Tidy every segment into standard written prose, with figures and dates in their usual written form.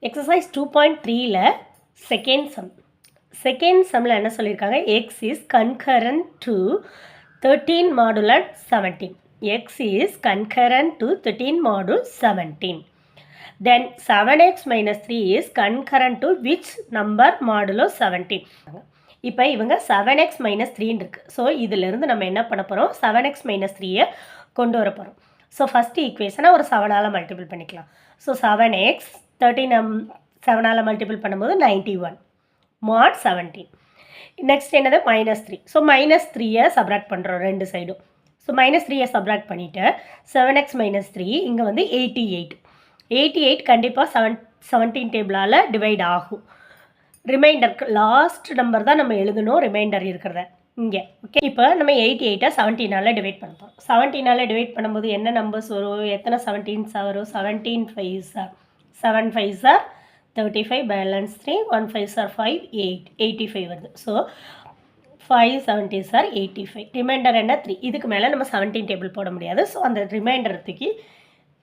Exercise 2.3ல second சம்மில் என்ன சொல்லியிருக்காங்க, X is concurrent to 13 மாடுலட் 17. X is concurrent to 13 module 17. Then 7x minus 3 is concurrent to which number modulo 17? இப்போ இவங்க 7x minus 3 இருக்கு. So இதிலிருந்து நம்ம என்ன பண்ண போகிறோம், 7x minus 3 கொண்டு வர போகிறோம். ஸோ ஃபஸ்ட்டு ஈக்குவேஷனை ஒரு 7ஆல் மல்டிபிள் பண்ணிக்கலாம். ஸோ 7x 13 7ஆல் மல்டிபிள் பண்ணும்போது 91 mod 17. நெக்ஸ்ட் என்னது -3. ஸோ -3 சப்ராக்ட் பண்ணுறோம் ரெண்டு சைடும். ஸோ -3 சப்ராக்ட் பண்ணிவிட்டு 7x minus 3 இங்கே வந்து 88 கண்டிப்பாக 17 டேபிளால் டிவைட் ஆகும். ரிமைண்டருக்கு லாஸ்ட் நம்பர் தான் நம்ம எழுதணும், ரிமைண்டர் இருக்கிறத இங்கே. ஓகே, இப்போ நம்ம 88 17ஆல் டிவைட் பண்ணுறோம். 17ஆல் டிவைட் பண்ணும்போது என்ன நம்பர்ஸ் வரும், எத்தனை 17s வரும், 17 5s 7 5s 35, பேலன்ஸ் 3, 1 5s 5, 85 வருது. ஸோ 5 70s 85, ரிமைண்டர் என்ன 3. இதுக்கு மேலே நம்ம 17 டேபிள் போட முடியாது. ஸோ அந்த ரிமைண்டருக்கு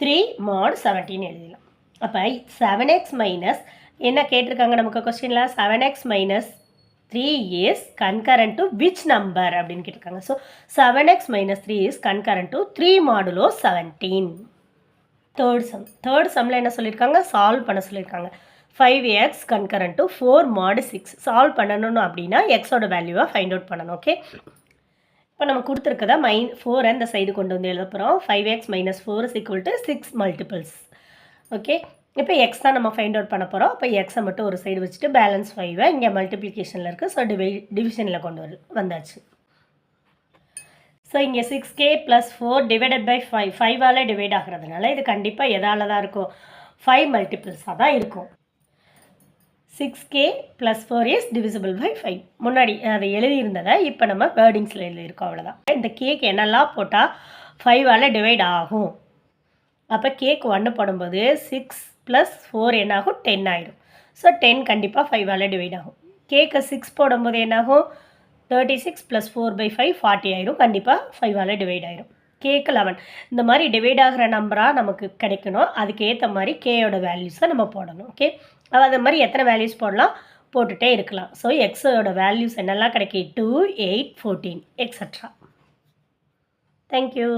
3 mod 17 எழுதலாம். அப்போ 7x மைனஸ் என்ன கேட்டிருக்காங்க நமக்கு கொஸ்டினில், 7x minus 3 is concurrent to which number அப்படின்னு கேட்டிருக்காங்க. So 7x minus 3 is concurrent to 3 modulo 17. Third சம்மில் என்ன சொல்லியிருக்காங்க, சால்வ் பண்ண சொல்லியிருக்காங்க. 5x concurrent to 4 mod 6. Solve பண்ணணும் அப்படின்னா எக்ஸோட வேல்யூவை ஃபைண்ட் அவுட் பண்ணணும். ஓகே, இப்போ நம்ம கொடுத்துருக்கதா 4 அந்த சைடு கொண்டு வந்து எழுத போகிறோம். 5x minus 4 is equal to 6 multiples. Okay, இப்போ எக்ஸ் தான் நம்ம ஃபைண்ட் அவுட் பண்ண போகிறோம். அப்போ எக்ஸை மட்டும் ஒரு சைடு வச்சுட்டு பேலன்ஸ் 5 இங்கே மல்டிப்ளிகேஷனில் இருக்குது. ஸோ டிவிஷனில் கொண்டு வந்தாச்சு. ஸோ இங்கே 6k + 4 டிவைடட் பை 5 5ஆல் டிவைட் ஆகிறதுனால இது கண்டிப்பாக எதால் தான் இருக்கும், 5 மல்டிபிள்ஸாக தான் இருக்கும். 6k + 4 is divisible by 5. முன்னாடி அதை எழுதியிருந்ததை இப்போ நம்ம வேர்டிங்ஸில் எழுதியிருக்கோம், அவ்வளோதான். இந்த கேக்கு என்னெல்லாம் போட்டால் 5ஆல் டிவைட் ஆகும். அப்போ கேக் 1 போடும்போது 6 + 4 என்னாகும், 10 ஆயிடும். ஸோ 10 கண்டிப்பாக 5ஆல் டிவைட் ஆகும். கேக்கு 6 போடும்போது என்னாகும், 36 + 4/5 40 ஆயிடும். கண்டிப்பாக 5ஆல் டிவைட் ஆயிடும். கேக்கு 11. இந்த மாதிரி டிவைட் ஆகிற நம்பராக நமக்கு கிடைக்கணும். அதுக்கு ஏற்ற மாதிரி கேயோட வேல்யூஸை நம்ம போடணும். ஓகே, அது மாதிரி எத்தனை வேல்யூஸ் போடலாம், போட்டுகிட்டே இருக்கலாம். ஸோ எக்ஸோட வேல்யூஸ் என்னெல்லாம் கிடைக்கும், 2 8 14 எக்ஸட்ரா. தேங்க்யூ.